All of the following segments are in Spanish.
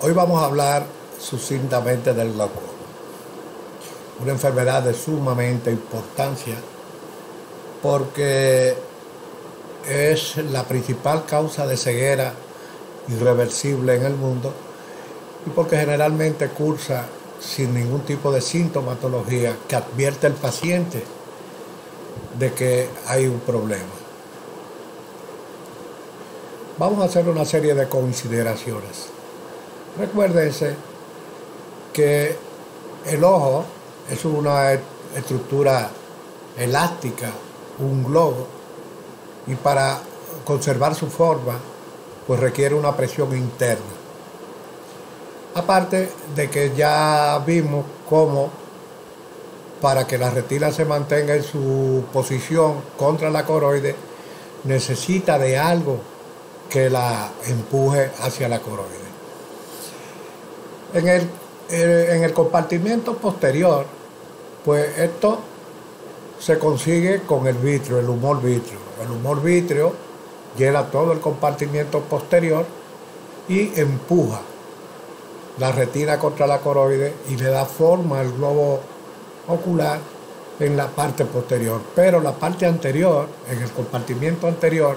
Hoy vamos a hablar sucintamente del glaucoma, una enfermedad de sumamente importancia porque es la principal causa de ceguera irreversible en el mundo y porque generalmente cursa sin ningún tipo de sintomatología que advierte al paciente de que hay un problema. Vamos a hacer una serie de consideraciones. Recuérdense que el ojo es una estructura elástica, un globo, y para conservar su forma, pues requiere una presión interna. Aparte de que ya vimos cómo para que la retina se mantenga en su posición contra la coroide, necesita de algo que la empuje hacia la coroide. En el compartimiento posterior, pues esto se consigue con el vítreo, el humor vítreo. El humor vítreo llena todo el compartimiento posterior y empuja la retina contra la coroide y le da forma al globo ocular en la parte posterior. Pero la parte anterior, en el compartimiento anterior,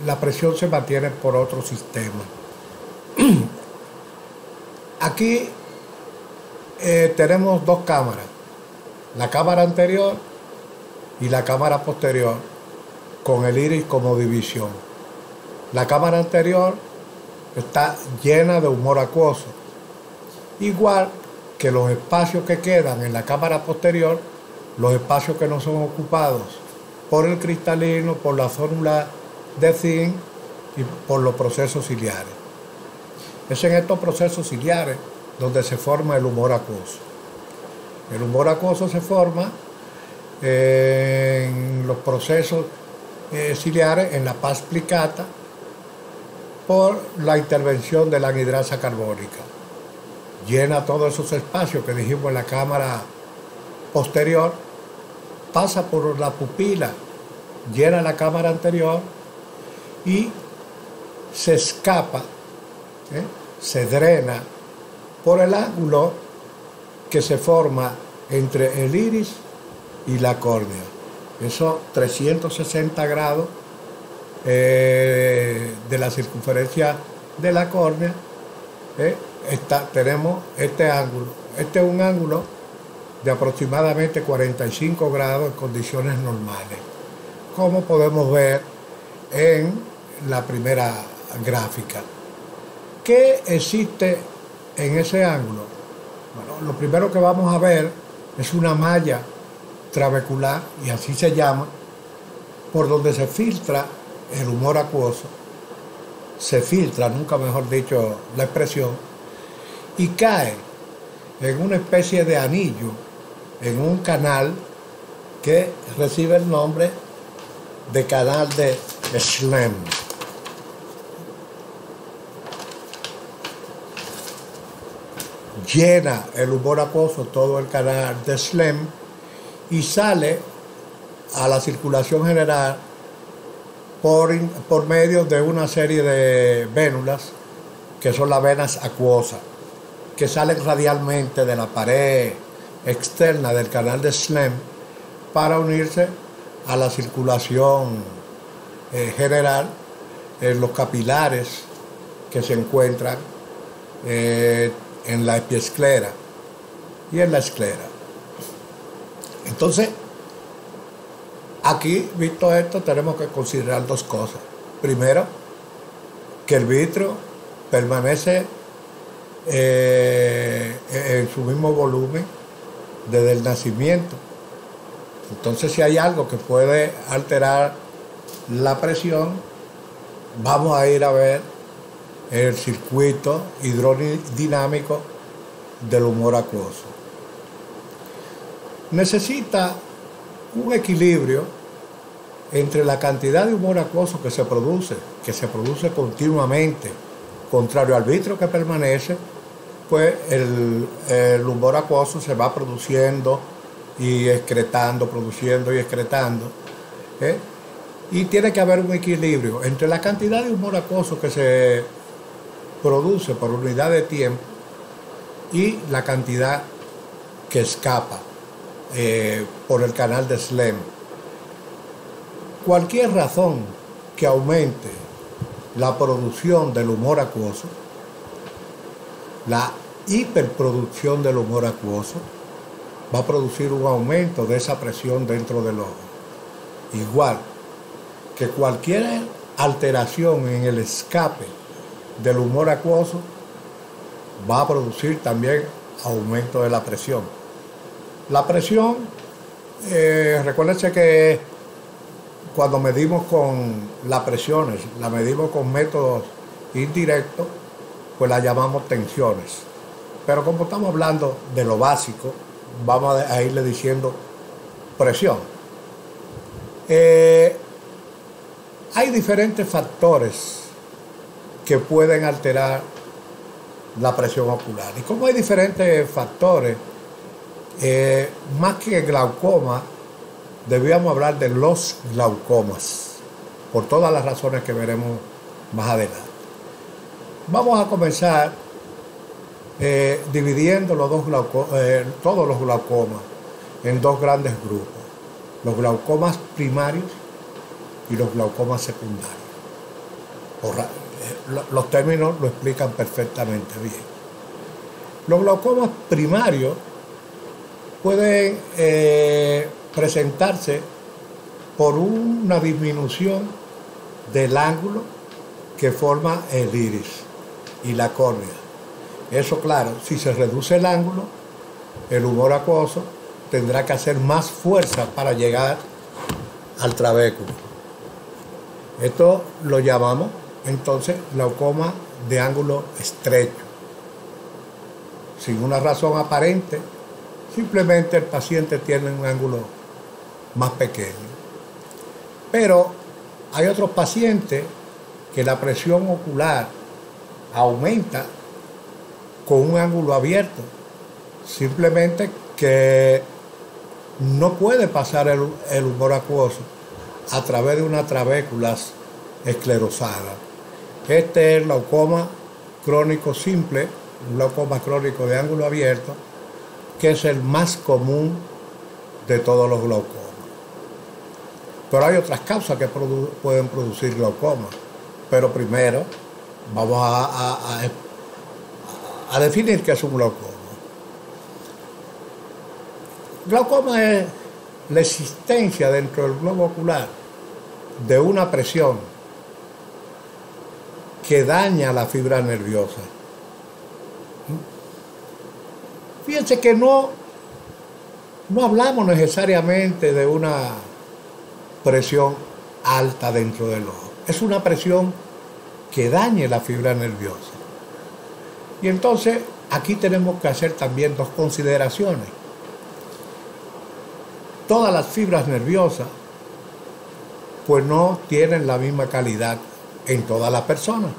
la presión se mantiene por otro sistema. Aquí tenemos dos cámaras, la cámara anterior y la cámara posterior, con el iris como división. La cámara anterior está llena de humor acuoso, igual que los espacios que quedan en la cámara posterior, los espacios que no son ocupados por el cristalino, por la fórmula de zinc y por los procesos ciliares. Es en estos procesos ciliares donde se forma el humor acuoso. El humor acuoso se forma en los procesos ciliares, en la paz plicata, por la intervención de la anhidrasa carbónica. Llena todos esos espacios que dijimos en la cámara posterior, pasa por la pupila, llena la cámara anterior y se escapa, se drena por el ángulo que se forma entre el iris y la córnea. Esos 360 grados de la circunferencia de la córnea, tenemos este ángulo. Este es un ángulo de aproximadamente 45 grados en condiciones normales, como podemos ver en la primera gráfica. ¿Qué existe en ese ángulo? Bueno, lo primero que vamos a ver es una malla trabecular, y así se llama, por donde se filtra el humor acuoso, se filtra, nunca mejor dicho la expresión, y cae en una especie de anillo, en un canal que recibe el nombre de canal de Schlemm. Llena el humor acuoso todo el canal de Schlemm y sale a la circulación general por medio de una serie de vénulas que son las venas acuosas, que salen radialmente de la pared externa del canal de Schlemm para unirse a la circulación general en los capilares que se encuentran en la epiesclera y en la esclera. Entonces, aquí, visto esto, tenemos que considerar dos cosas. Primero, que el vítreo permanece en su mismo volumen desde el nacimiento. Entonces, si hay algo que puede alterar la presión, vamos a ir a ver el circuito hidrodinámico del humor acuoso. Necesita un equilibrio entre la cantidad de humor acuoso que se produce continuamente, contrario al vítreo que permanece, pues el humor acuoso se va produciendo y excretando, produciendo y excretando, y tiene que haber un equilibrio entre la cantidad de humor acuoso que se produce por unidad de tiempo y la cantidad que escapa por el canal de Slem. Cualquier razón que aumente la producción del humor acuoso, la hiperproducción del humor acuoso, va a producir un aumento de esa presión dentro del ojo. Igual que cualquier alteración en el escape del humor acuoso va a producir también aumento de la presión. La presión, recuérdense que cuando medimos con las presiones, la medimos con métodos indirectos, pues la llamamos tensiones. Pero como estamos hablando de lo básico, vamos a irle diciendo presión. Hay diferentes factores que pueden alterar la presión ocular. Y como hay diferentes factores, más que glaucoma, debíamos hablar de los glaucomas, por todas las razones que veremos más adelante. Vamos a comenzar dividiendo todos los glaucomas en dos grandes grupos: los glaucomas primarios y los glaucomas secundarios. Los términos lo explican perfectamente bien. Los glaucomas primarios pueden presentarse por una disminución del ángulo que forma el iris y la córnea. Eso, claro, si se reduce el ángulo, el humor acuoso tendrá que hacer más fuerza para llegar al trabéculo. Esto lo llamamos entonces glaucoma de ángulo estrecho, sin una razón aparente, simplemente el paciente tiene un ángulo más pequeño. Pero hay otros pacientes que la presión ocular aumenta con un ángulo abierto, simplemente que no puede pasar el humor acuoso a través de una trabécula esclerosada. Este es el glaucoma crónico simple, un glaucoma crónico de ángulo abierto, que es el más común de todos los glaucomas. Pero hay otras causas que pueden producir glaucoma. Pero primero vamos a definir qué es un glaucoma. Glaucoma es la existencia dentro del globo ocular de una presión que daña la fibra nerviosa. Fíjense que no hablamos necesariamente de una presión alta dentro del ojo. Es una presión que dañe la fibra nerviosa. Y entonces aquí tenemos que hacer también dos consideraciones. Todas las fibras nerviosas pues no tienen la misma calidad en todas las personas.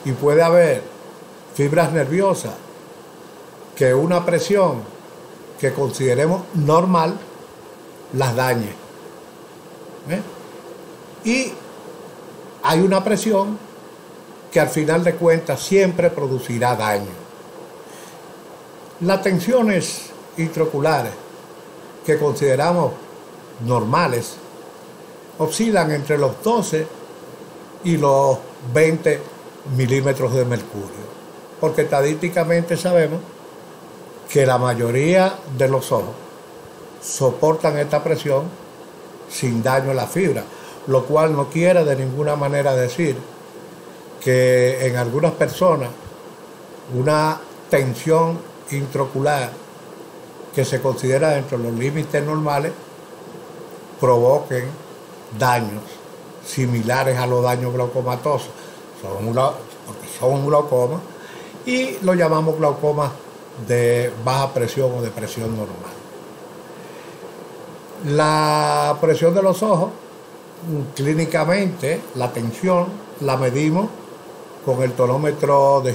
Y puede haber fibras nerviosas que una presión que consideremos normal las dañe. Y hay una presión que al final de cuentas siempre producirá daño. Las tensiones intraoculares que consideramos normales oscilan entre los 12 y los 20 milímetros de mercurio, porque estadísticamente sabemos que la mayoría de los ojos soportan esta presión sin daño a la fibra, lo cual no quiere de ninguna manera decir que en algunas personas una tensión intraocular que se considera dentro de los límites normales provoquen daños similares a los daños glaucomatosos. Porque son un glaucoma y lo llamamos glaucoma de baja presión o de presión normal. La presión de los ojos, clínicamente, la tensión la medimos con el tonómetro de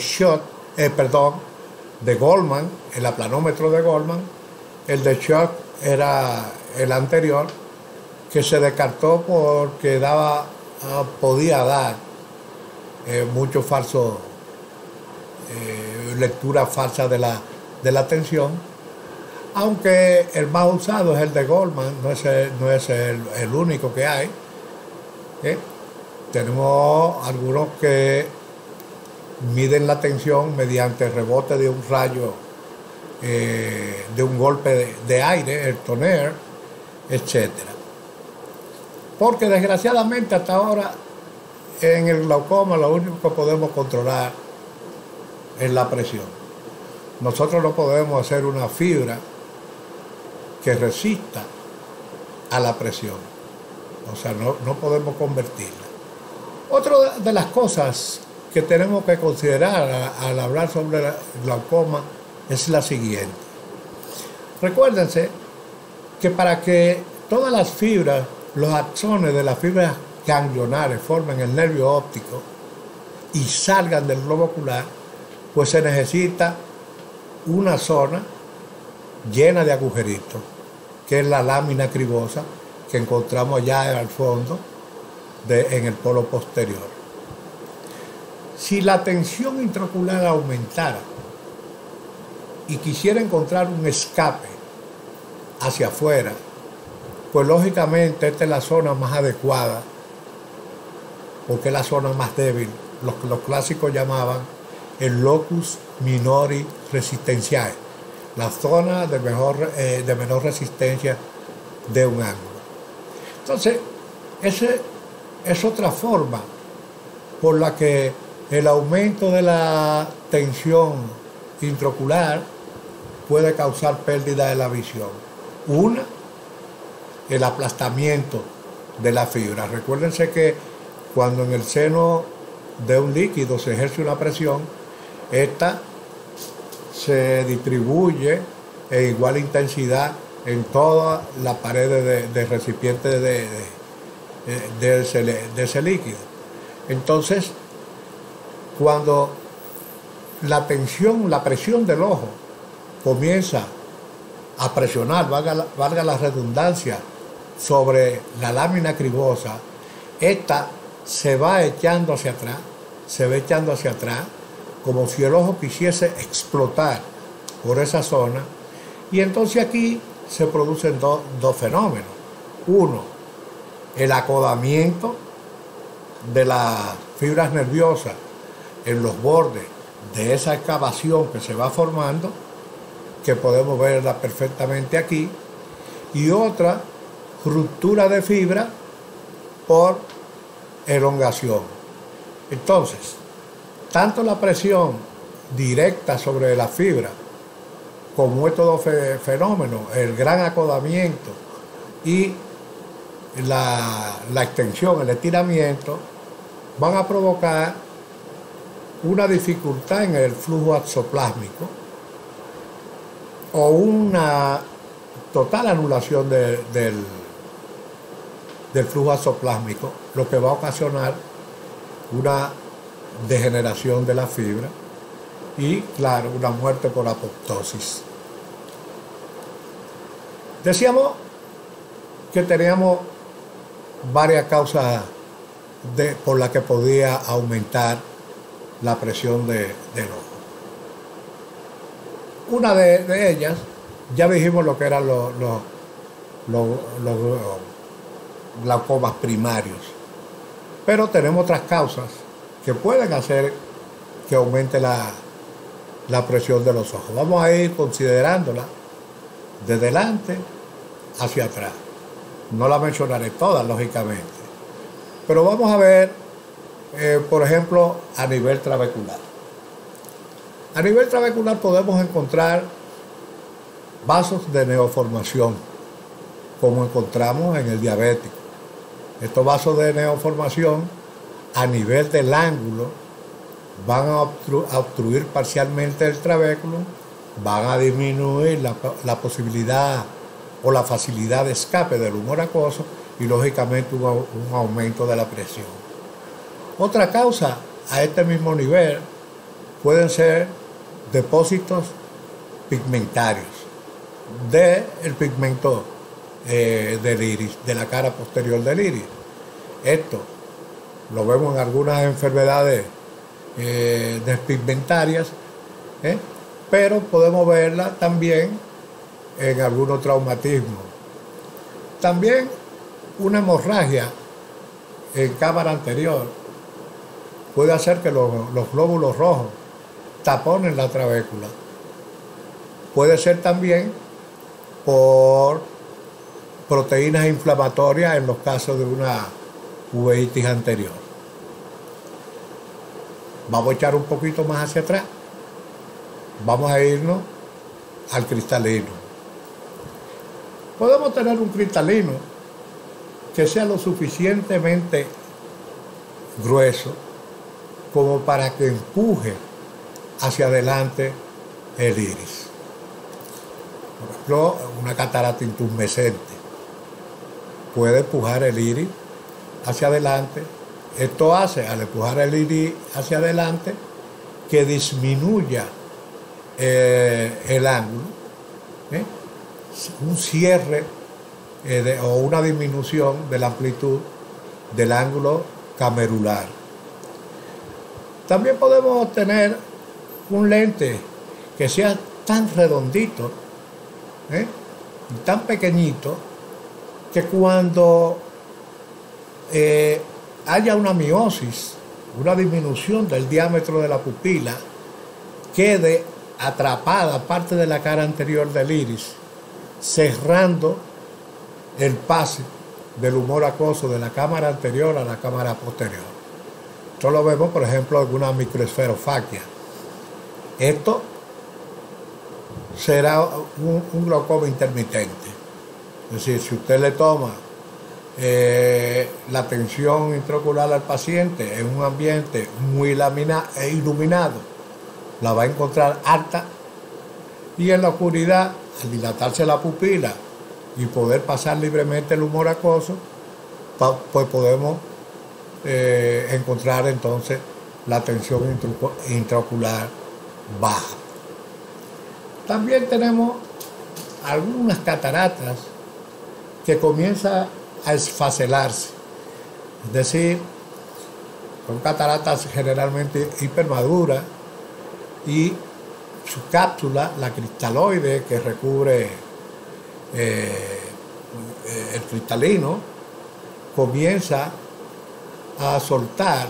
Goldman, el aplanómetro de Goldman. El de Schott era el anterior, que se descartó porque podía dar muchos falsos lectura falsa de la tensión, aunque el más usado es el de Goldman, no es el único que hay. Tenemos algunos que miden la tensión mediante el rebote de un rayo, de un golpe de aire, el toner, etc. Porque desgraciadamente hasta ahora en el glaucoma lo único que podemos controlar es la presión. Nosotros no podemos hacer una fibra que resista a la presión. O sea, no podemos convertirla. Otra de las cosas que tenemos que considerar al hablar sobre el glaucoma es la siguiente. Recuérdense que para que todas las fibras, los axones de las fibras ganglionares formen el nervio óptico y salgan del globo ocular, pues se necesita una zona llena de agujeritos, que es la lámina cribosa que encontramos allá al fondo, en el polo posterior. Si la tensión intraocular aumentara y quisiera encontrar un escape hacia afuera, pues lógicamente esta es la zona más adecuada, porque es la zona más débil, lo que los clásicos llamaban el locus minori resistentiae, la zona de menor resistencia de un ángulo. Entonces, esa es otra forma por la que el aumento de la tensión intraocular puede causar pérdida de la visión. Una, el aplastamiento de la fibra. Recuérdense que cuando en el seno de un líquido se ejerce una presión, esta se distribuye en igual intensidad en toda la pared de recipiente de ese líquido. Entonces, cuando la presión del ojo comienza a presionar, valga la redundancia, sobre la lámina cribosa, esta se va echando hacia atrás, como si el ojo quisiese explotar por esa zona, y entonces aquí se producen dos fenómenos. Uno, el acodamiento de las fibras nerviosas en los bordes de esa excavación que se va formando, que podemos verla perfectamente aquí, y otra, ruptura de fibra por elongación. Entonces, tanto la presión directa sobre la fibra como estos dos fenómenos, el gran acodamiento y la extensión, el estiramiento, van a provocar una dificultad en el flujo axoplásmico o una total anulación del flujo axoplásmico, lo que va a ocasionar una degeneración de la fibra y, claro, una muerte por apoptosis. Decíamos que teníamos varias causas por las que podía aumentar la presión del ojo. Una de ellas, ya dijimos lo que eran los glaucomas primarios, pero tenemos otras causas que pueden hacer que aumente la presión de los ojos. Vamos a ir considerándola de delante hacia atrás. No la mencionaré todas, lógicamente, pero vamos a ver, por ejemplo, a nivel trabecular. A nivel trabecular podemos encontrar vasos de neoformación, como encontramos en el diabético. Estos vasos de neoformación, a nivel del ángulo, van a obstruir parcialmente el trabéculo, van a disminuir la posibilidad o la facilidad de escape del humor acuoso y, lógicamente, un aumento de la presión. Otra causa a este mismo nivel pueden ser depósitos pigmentarios del pigmento del iris, de la cara posterior del iris. Esto lo vemos en algunas enfermedades despigmentarias, pero podemos verla también en algunos traumatismos. También una hemorragia en cámara anterior puede hacer que los glóbulos rojos taponen la trabécula. Puede ser también por proteínas inflamatorias en los casos de una uveitis anterior. Vamos a echar un poquito más hacia atrás. Vamos a irnos al cristalino. Podemos tener un cristalino que sea lo suficientemente grueso como para que empuje hacia adelante el iris. Por ejemplo, una catarata intumescente puede empujar el iris hacia adelante. Esto hace, al empujar el iris hacia adelante, que disminuya el ángulo, un cierre o una disminución de la amplitud del ángulo camerular. También podemos obtener un lente que sea tan redondito y tan pequeñito que cuando haya una miosis, una disminución del diámetro de la pupila, quede atrapada parte de la cara anterior del iris, cerrando el pase del humor acuoso de la cámara anterior a la cámara posterior. Esto lo vemos, por ejemplo, en alguna microesferofaquia. Esto será un glaucoma intermitente. Es decir, si usted le toma la tensión intraocular al paciente en un ambiente muy iluminado, la va a encontrar alta, y en la oscuridad, al dilatarse la pupila y poder pasar libremente el humor acuoso, pues podemos encontrar entonces la tensión intraocular baja. También tenemos algunas cataratas que comienzan a esfacelarse, es decir, son cataratas generalmente hipermaduras y su cápsula, la cristaloide que recubre el cristalino, comienza a soltar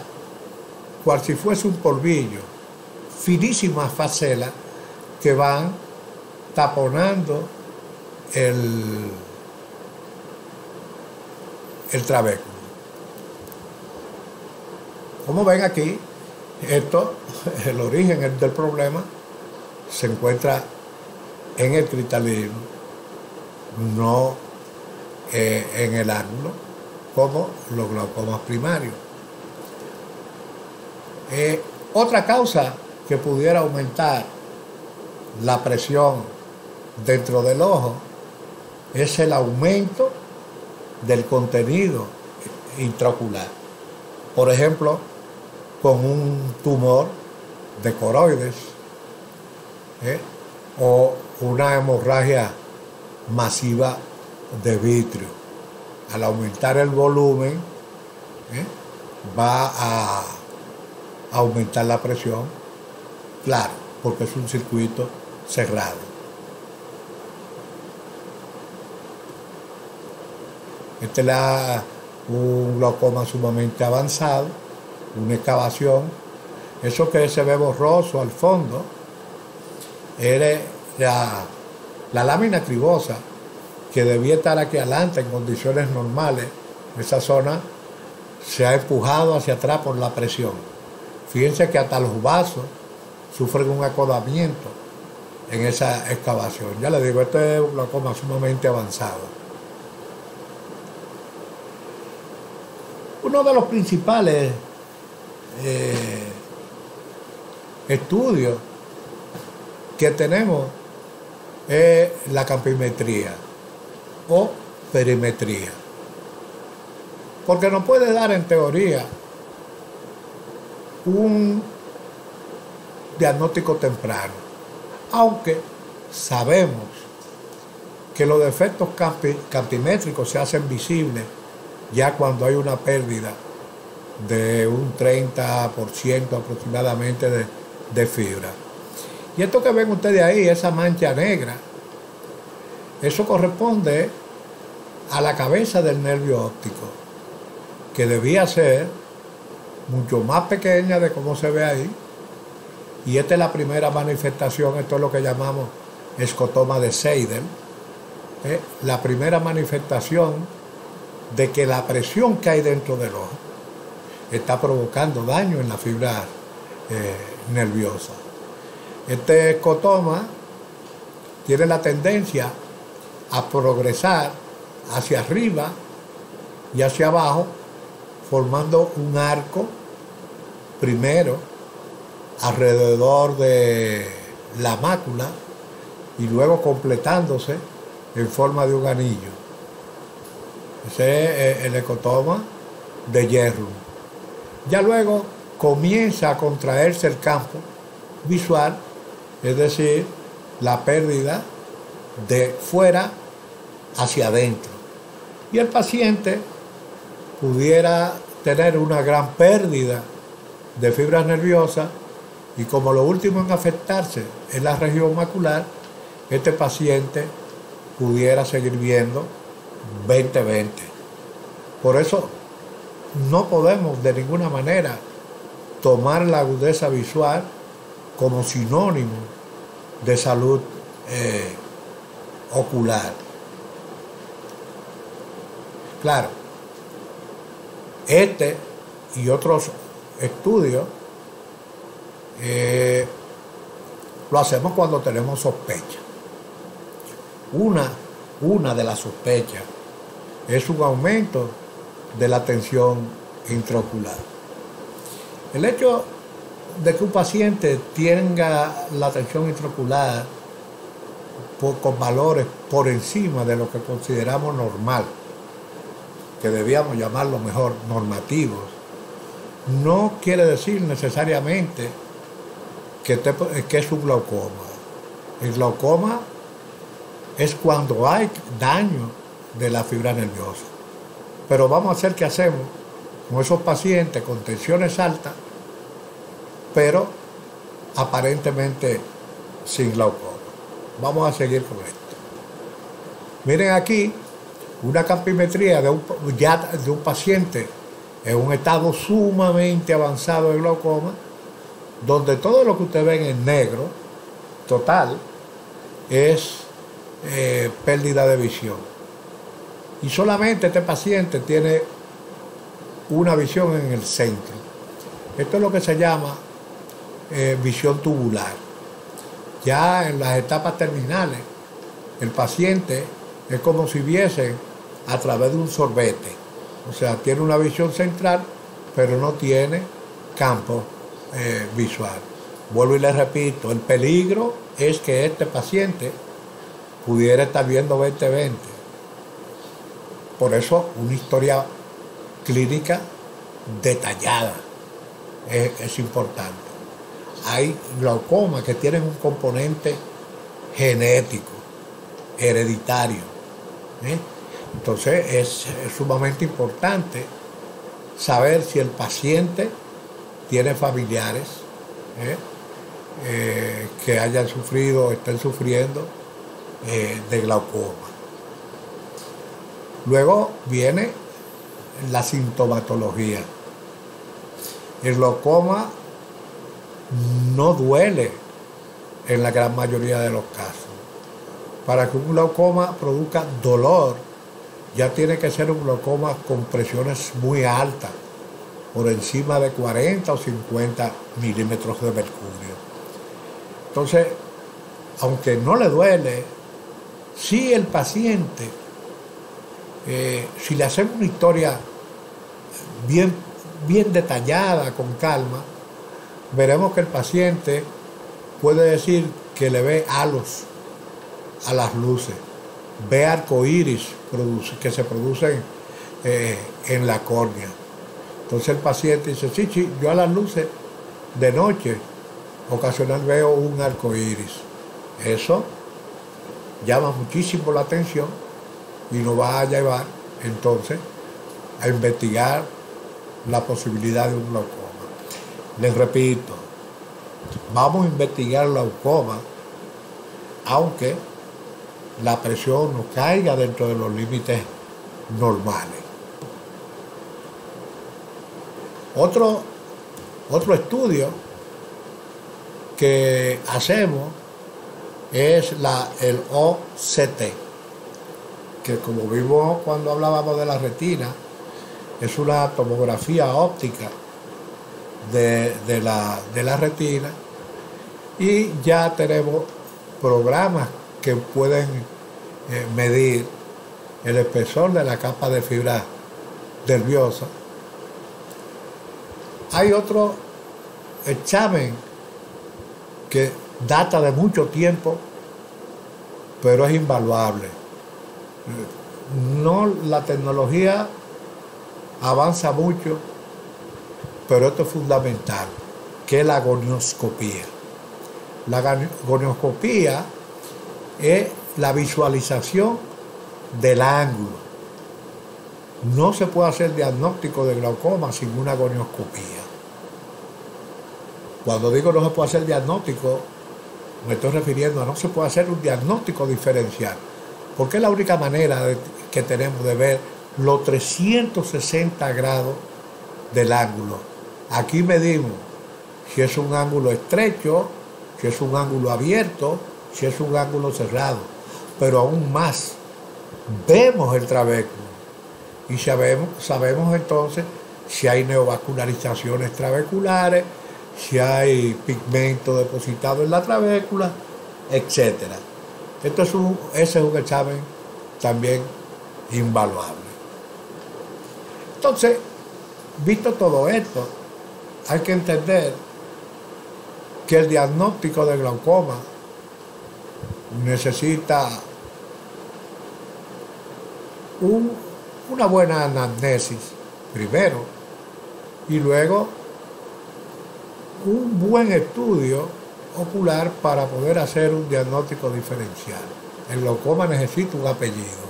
cual si fuese un polvillo, finísimas facelas que van taponando el trabéculo. Como ven aquí, el origen del problema se encuentra en el cristalino, no en el ángulo, como los glaucomas primarios. Otra causa que pudiera aumentar la presión dentro del ojo es el aumento del contenido intraocular. Por ejemplo, con un tumor de coroides o una hemorragia masiva de vitrio. Al aumentar el volumen, va a aumentar la presión, claro, porque es un circuito cerrado. Este es un glaucoma sumamente avanzado, una excavación. Eso que se ve borroso al fondo era la lámina cribosa, que debía estar aquí adelante en condiciones normales. Esa zona se ha empujado hacia atrás por la presión. Fíjense que hasta los vasos sufren un acodamiento en esa excavación. Ya les digo, este es un glaucoma sumamente avanzado. Uno de los principales estudios que tenemos es la campimetría o perimetría, porque nos puede dar en teoría un diagnóstico temprano, aunque sabemos que los defectos campimétricos se hacen visibles ya cuando hay una pérdida de un 30% aproximadamente de fibra. Y esto que ven ustedes ahí, esa mancha negra, eso corresponde a la cabeza del nervio óptico, que debía ser mucho más pequeña de cómo se ve ahí. Y esta es la primera manifestación, esto es lo que llamamos escotoma de Seidel, la primera manifestación de que la presión que hay dentro del ojo está provocando daño en la fibra nerviosa. Este escotoma tiene la tendencia a progresar hacia arriba y hacia abajo, formando un arco primero alrededor de la mácula y luego completándose en forma de un anillo. Ese es el escotoma de Jerrum. Ya luego comienza a contraerse el campo visual, es decir, la pérdida de fuera hacia adentro. Y el paciente pudiera tener una gran pérdida de fibras nerviosas y como lo último en afectarse es la región macular, este paciente pudiera seguir viendo 20/20. Por eso no podemos de ninguna manera tomar la agudeza visual como sinónimo de salud ocular. Claro, este y otros estudios lo hacemos cuando tenemos sospecha. Una de las sospechas es un aumento de la tensión intraocular. El hecho de que un paciente tenga la tensión intraocular con valores por encima de lo que consideramos normal, que debíamos llamarlo mejor normativos, no quiere decir necesariamente que es un glaucoma. El glaucoma es cuando hay daño de la fibra nerviosa. Pero vamos a hacer qué hacemos con esos pacientes con tensiones altas, pero aparentemente sin glaucoma. Vamos a seguir con esto. Miren aquí una campimetría de un paciente en un estado sumamente avanzado de glaucoma, donde todo lo que ustedes ven en negro, total, es pérdida de visión. Y solamente este paciente tiene una visión en el centro. Esto es lo que se llama visión tubular. Ya en las etapas terminales, el paciente es como si viese a través de un sorbete. O sea, tiene una visión central, pero no tiene campo visual. Vuelvo y les repito, el peligro es que este paciente pudiera estar viendo 20/20. Por eso una historia clínica detallada es importante. Hay glaucomas que tienen un componente genético, hereditario. Entonces es sumamente importante saber si el paciente tiene familiares que hayan sufrido o estén sufriendo de glaucoma. Luego viene la sintomatología. El glaucoma no duele en la gran mayoría de los casos. Para que un glaucoma produzca dolor, ya tiene que ser un glaucoma con presiones muy altas, por encima de 40 o 50 milímetros de mercurio. Entonces, aunque no le duele, si el paciente, si le hacemos una historia bien detallada, con calma, veremos que el paciente puede decir que le ve halos a las luces, ve arcoíris que se producen en la córnea. Entonces el paciente dice, sí, yo a las luces de noche ocasional veo un arcoíris. Eso llama muchísimo la atención y nos va a llevar entonces a investigar la posibilidad de un glaucoma. Les repito, vamos a investigar glaucoma, aunque la presión no caiga dentro de los límites normales. Otro estudio que hacemos es el OCT, que como vimos cuando hablábamos de la retina, es una tomografía óptica de la retina, y ya tenemos programas que pueden medir el espesor de la capa de fibra nerviosa. Hay otro examen que data de mucho tiempo, pero es invaluable. No, la tecnología avanza mucho, pero esto es fundamental, que es la gonioscopía. La gonioscopía es la visualización del ángulo. No se puede hacer diagnóstico de glaucoma sin una gonioscopía. Cuando digo no se puede hacer diagnóstico, me estoy refiriendo a no se puede hacer un diagnóstico diferencial, porque es la única manera que tenemos de ver los 360 grados del ángulo. Aquí medimos si es un ángulo estrecho, si es un ángulo abierto, si es un ángulo cerrado, pero aún más, vemos el trabéculo y sabemos entonces si hay neovascularizaciones trabeculares, si hay pigmento depositado en la trabécula, etc. Ese es un examen también invaluable. Entonces, visto todo esto, hay que entender que el diagnóstico de glaucoma necesita una buena anamnesis primero, y luego un buen estudio ocular para poder hacer un diagnóstico diferencial. El glaucoma necesita un apellido.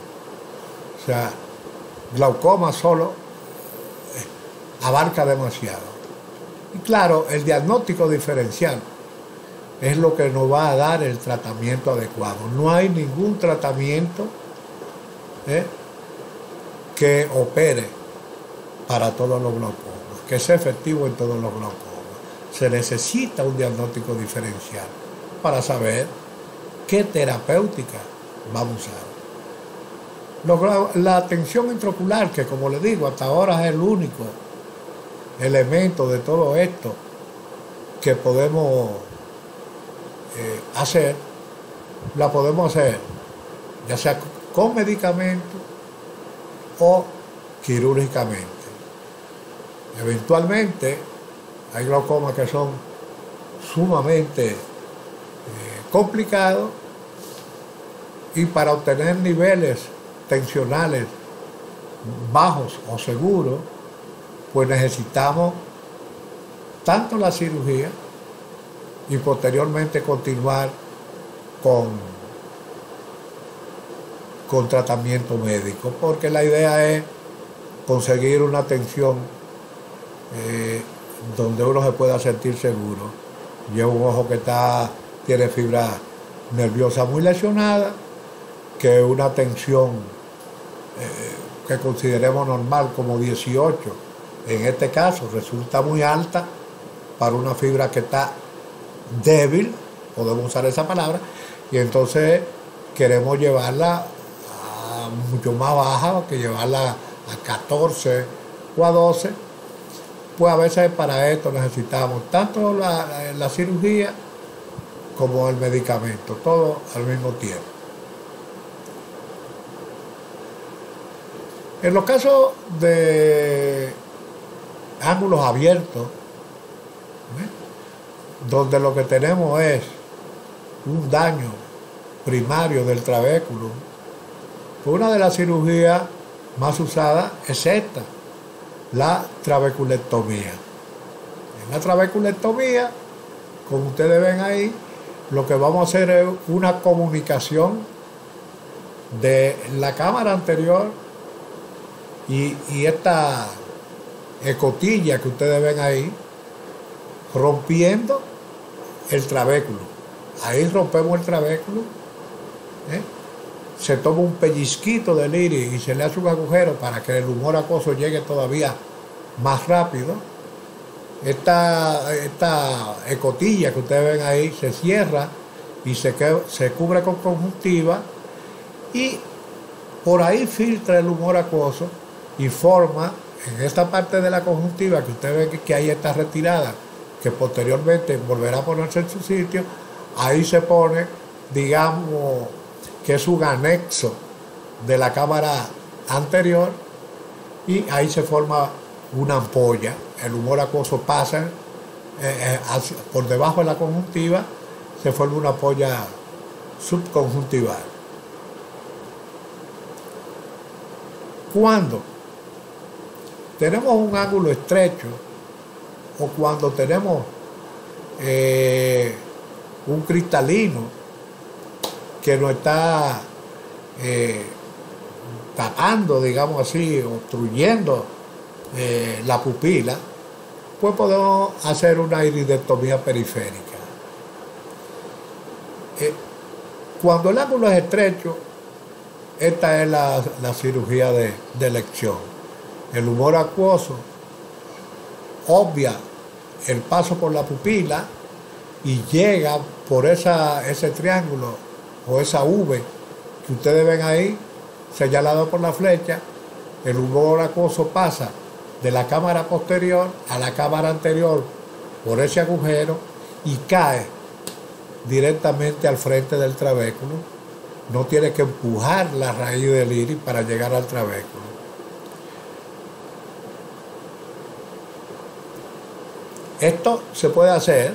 O sea, glaucoma solo abarca demasiado. Y claro, el diagnóstico diferencial es lo que nos va a dar el tratamiento adecuado. No hay ningún tratamiento que opere para todos los glaucomas, que sea efectivo en todos los glaucomas. Se necesita un diagnóstico diferencial para saber qué terapéutica vamos a usar. La tensión intraocular, que como les digo, hasta ahora es el único elemento de todo esto que podemos hacer, la podemos hacer ya sea con medicamentos o quirúrgicamente. Eventualmente hay glaucomas que son sumamente complicados, y para obtener niveles tensionales bajos o seguros, pues necesitamos tanto la cirugía y posteriormente continuar con tratamiento médico, porque la idea es conseguir una tensión donde uno se pueda sentir seguro. Lleva un ojo que tiene fibra nerviosa muy lesionada, que una tensión que consideremos normal como 18, en este caso resulta muy alta para una fibra que está débil, podemos usar esa palabra, y entonces queremos llevarla a mucho más baja, que llevarla a 14 o a 12, pues a veces para esto necesitamos tanto la cirugía como el medicamento, todo al mismo tiempo. En los casos de ángulos abiertos, donde lo que tenemos es un daño primario del trabéculo, pues una de las cirugías más usadas es esta, la trabeculectomía. En la trabeculectomía, como ustedes ven ahí, lo que vamos a hacer es una comunicación de la cámara anterior y esta escotilla que ustedes ven ahí, rompiendo el trabéculo. Ahí rompemos el trabéculo, ¿eh? Se toma un pellizquito del iris y se le hace un agujero para que el humor acuoso llegue todavía más rápido. Esta escotilla que ustedes ven ahí se cierra y se cubre con conjuntiva y por ahí filtra el humor acuoso y forma en esta parte de la conjuntiva que ustedes ven que ahí está retirada, que posteriormente volverá a ponerse en su sitio. Ahí se pone, digamos, que es un anexo de la cámara anterior y ahí se forma una ampolla. El humor acuoso pasa por debajo de la conjuntiva, se forma una ampolla subconjuntival. Cuando tenemos un ángulo estrecho o cuando tenemos un cristalino que nos está tapando, digamos así, obstruyendo la pupila, pues podemos hacer una iridectomía periférica. Cuando el ángulo es estrecho, esta es la cirugía de elección. El humor acuoso obvia el paso por la pupila y llega por ese triángulo o esa V que ustedes ven ahí, señalado por la flecha. El humor acuoso pasa de la cámara posterior a la cámara anterior por ese agujero y cae directamente al frente del trabéculo. No tiene que empujar la raíz del iris para llegar al trabéculo. Esto se puede hacer.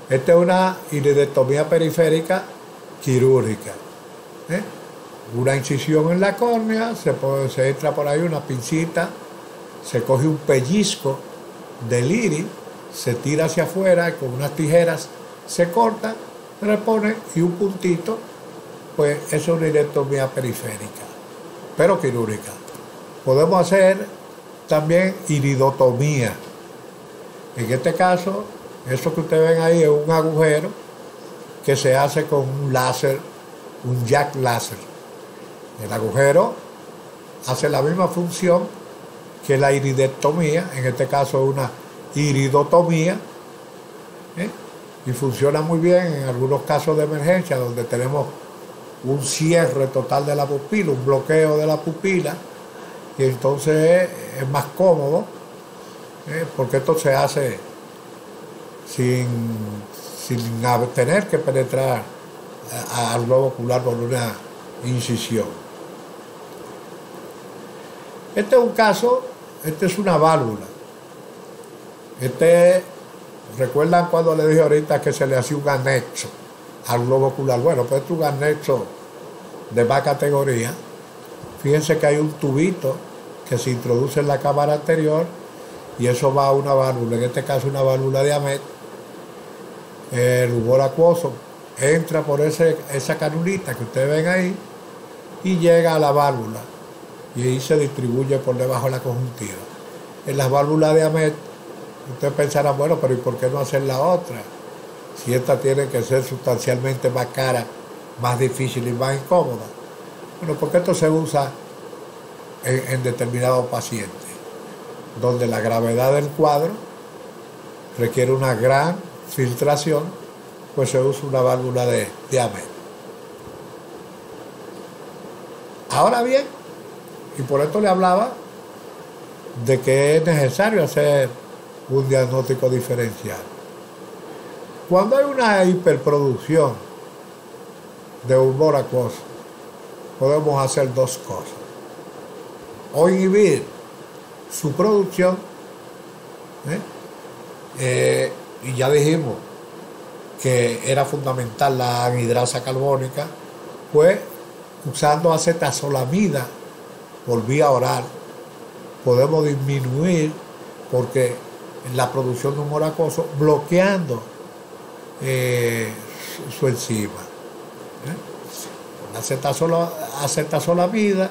Esta es una iridectomía periférica quirúrgica. Una incisión en la córnea, se entra por ahí una pincita, se coge un pellizco del iris, se tira hacia afuera y con unas tijeras se corta, se le pone y un puntito, pues eso es una iridectomía periférica, pero quirúrgica. Podemos hacer también iridotomía. En este caso, eso que ustedes ven ahí es un agujero que se hace con un láser, un jack láser. El agujero hace la misma función que la iridectomía, en este caso es una iridotomía, y funciona muy bien en algunos casos de emergencia donde tenemos un cierre total de la pupila, un bloqueo de la pupila, y entonces es más cómodo, porque esto se hace sin tener que penetrar al globo ocular por una incisión. Este es un caso, este es una válvula. ¿Recuerdan cuando le dije ahorita que se le hacía un anexo al globo ocular? Bueno, pues este es un anexo de más categoría. Fíjense que hay un tubito que se introduce en la cámara anterior y eso va a una válvula, en este caso una válvula de Hamet. El humor acuoso entra por esa canulita que ustedes ven ahí y llega a la válvula y ahí se distribuye por debajo de la conjuntiva. En las válvulas de Hamet, ustedes pensarán, bueno, pero ¿y por qué no hacer la otra? Si esta tiene que ser sustancialmente más cara, más difícil y más incómoda. Bueno, porque esto se usa en determinados pacientes, donde la gravedad del cuadro requiere una gran filtración, pues se usa una válvula de Hamet. Ahora bien, y por esto le hablaba de que es necesario hacer un diagnóstico diferencial. Cuando hay una hiperproducción de humor acuoso, podemos hacer dos cosas: o inhibir su producción, y ya dijimos que era fundamental la anhidrasa carbónica, pues usando acetazolamida por vía oral podemos disminuir porque la producción de humor acuoso bloqueando su enzima. Con la acetazolamida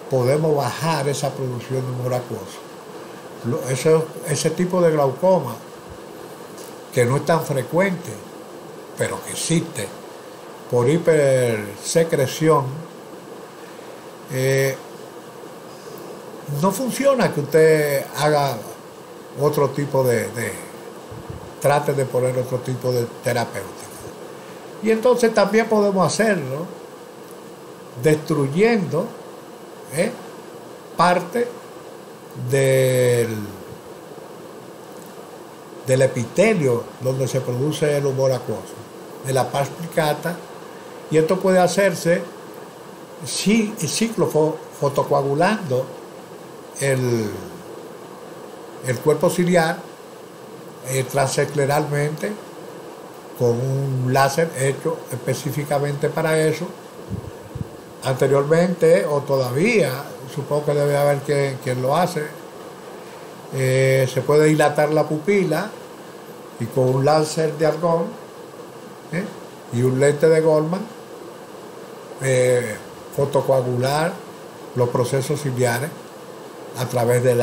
podemos bajar esa producción de humor acuoso. ese tipo de glaucoma, que no es tan frecuente, pero que existe por hipersecreción, no funciona que usted haga otro tipo trate de poner otro tipo de terapéutica. Y entonces también podemos hacerlo destruyendo parte del epitelio donde se produce el humor acuoso, de la pars plicata, y esto puede hacerse ciclofotocoagulando el cuerpo ciliar transescleralmente con un láser hecho específicamente para eso. Anteriormente, o todavía, supongo que debe haber quien lo hace, se puede dilatar la pupila y con un láser de argón y un lente de Goldman fotocoagular los procesos ciliares a través de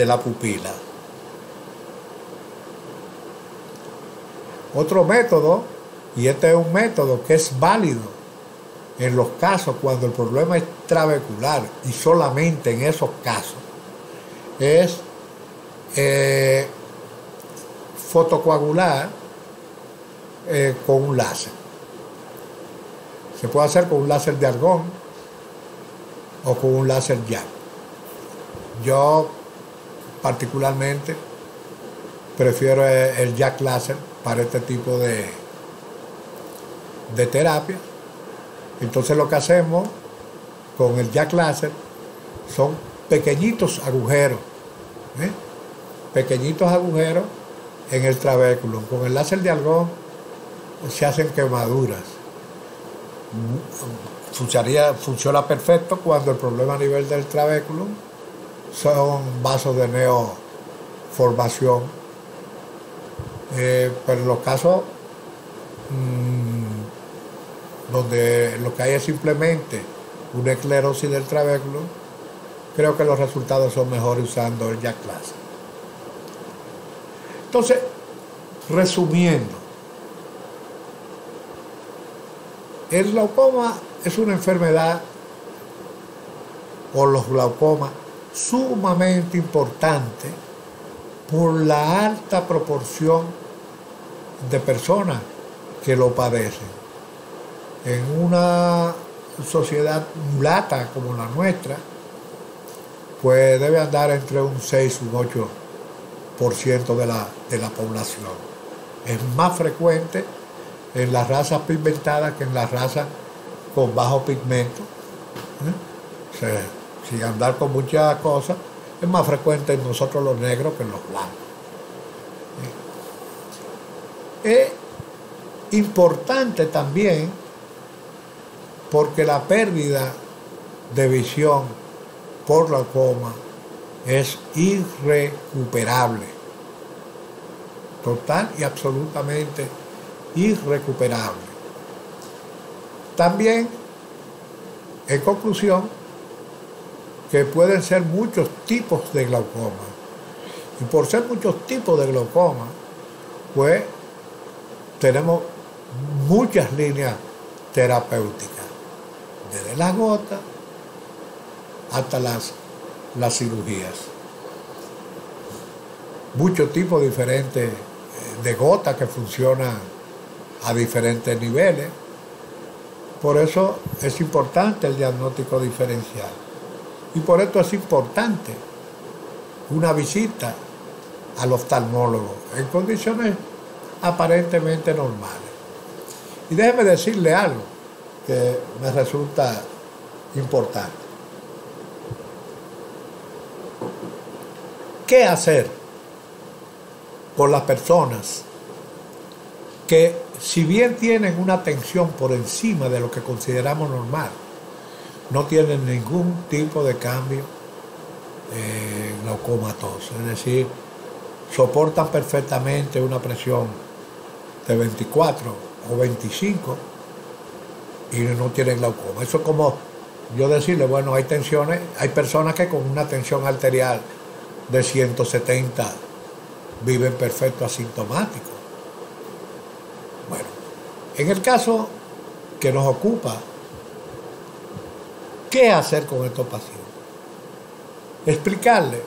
la pupila. Otro método, y este es un método que es válido en los casos cuando el problema es trabecular, y solamente en esos casos, es fotocoagular con un láser. Se puede hacer con un láser de argón o con un láser Jack. Yo particularmente prefiero el Jack láser para este tipo de terapia. Entonces lo que hacemos con el Jack láser son pequeñitos agujeros, pequeñitos agujeros en el trabéculo. Con el láser de argón se hacen quemaduras. Funciona perfecto cuando el problema a nivel del trabéculo son vasos de neoformación. Pero en los casos donde lo que hay es simplemente una esclerosis del trabéculo, creo que los resultados son mejores usando el Jack láser. Entonces, resumiendo, el glaucoma es una enfermedad, o los glaucomas, sumamente importante por la alta proporción de personas que lo padecen. En una sociedad mulata como la nuestra, pues debe andar entre un 6 y un 8% de la población. Es más frecuente en las razas pigmentadas que en las razas con bajo pigmento. Sin andar con muchas cosas, es más frecuente en nosotros los negros que en los blancos. Es importante también porque la pérdida de visión por glaucoma es irrecuperable, total y absolutamente irrecuperable. También, en conclusión, que pueden ser muchos tipos de glaucoma, y por ser muchos tipos de glaucoma, pues tenemos muchas líneas terapéuticas, desde las gotas hasta las cirugías. Muchos tipos diferentes de gotas que funcionan a diferentes niveles. Por eso es importante el diagnóstico diferencial. Y por esto es importante una visita al oftalmólogo en condiciones aparentemente normales. Y déjeme decirle algo que me resulta importante. ¿Qué hacer con las personas que, si bien tienen una tensión por encima de lo que consideramos normal, no tienen ningún tipo de cambio glaucomatoso? Es decir, soportan perfectamente una presión de 24 o 25 y no tienen glaucoma. Eso es como yo decirle, bueno, hay tensiones, hay personas que con una tensión arterial de 170 viven perfecto asintomáticos. Bueno, en el caso que nos ocupa, ¿qué hacer con estos pacientes? Explicarles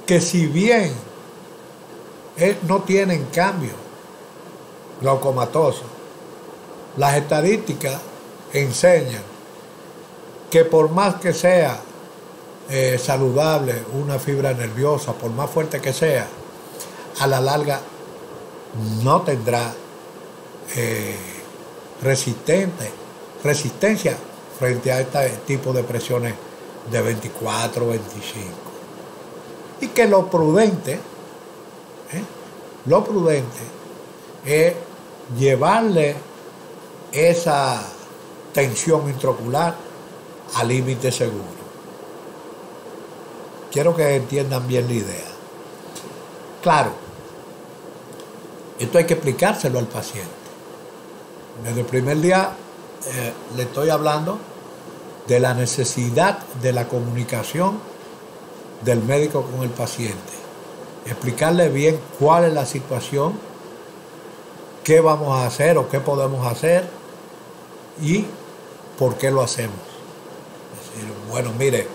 que si bien no tienen cambio glaucomatoso, las estadísticas enseñan que por más que sea saludable una fibra nerviosa, por más fuerte que sea, a la larga no tendrá resistencia frente a este tipo de presiones de 24, 25. Y que lo prudente es llevarle esa tensión intraocular a límite seguro. Quiero que entiendan bien la idea. Claro, esto hay que explicárselo al paciente. Desde el primer día le estoy hablando de la necesidad de la comunicación del médico con el paciente. Explicarle bien cuál es la situación, qué vamos a hacer o qué podemos hacer y por qué lo hacemos. Es decir, bueno, mire,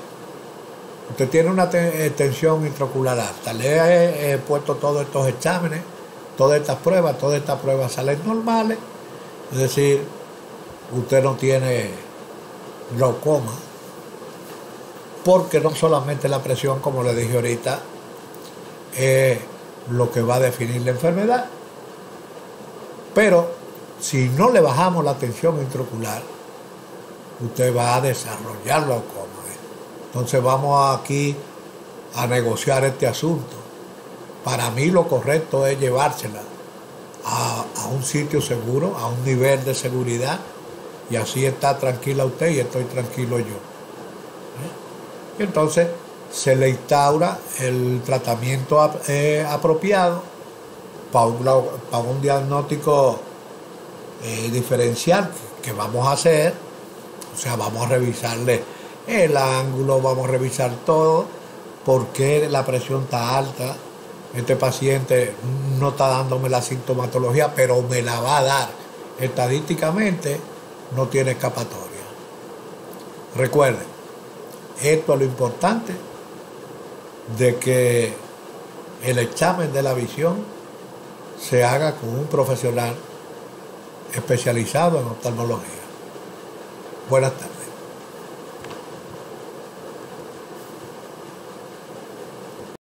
usted tiene una tensión intraocular alta, le he puesto todos estos exámenes, todas estas pruebas salen normales, es decir, usted no tiene glaucoma, porque no solamente la presión, como le dije ahorita, es lo que va a definir la enfermedad, pero si no le bajamos la tensión intraocular, usted va a desarrollar glaucoma. Entonces vamos aquí a negociar este asunto. Para mí lo correcto es llevársela a un sitio seguro, a un nivel de seguridad, y así está tranquila usted y estoy tranquilo yo. Y entonces se le instaura el tratamiento apropiado para un diagnóstico diferencial que vamos a hacer. O sea, vamos a revisarle el ángulo, vamos a revisar todo, por qué la presión está alta. Este paciente no está dándome la sintomatología, pero me la va a dar. Estadísticamente no tiene escapatoria. Recuerden, esto es lo importante de que el examen de la visión se haga con un profesional especializado en oftalmología. Buenas tardes.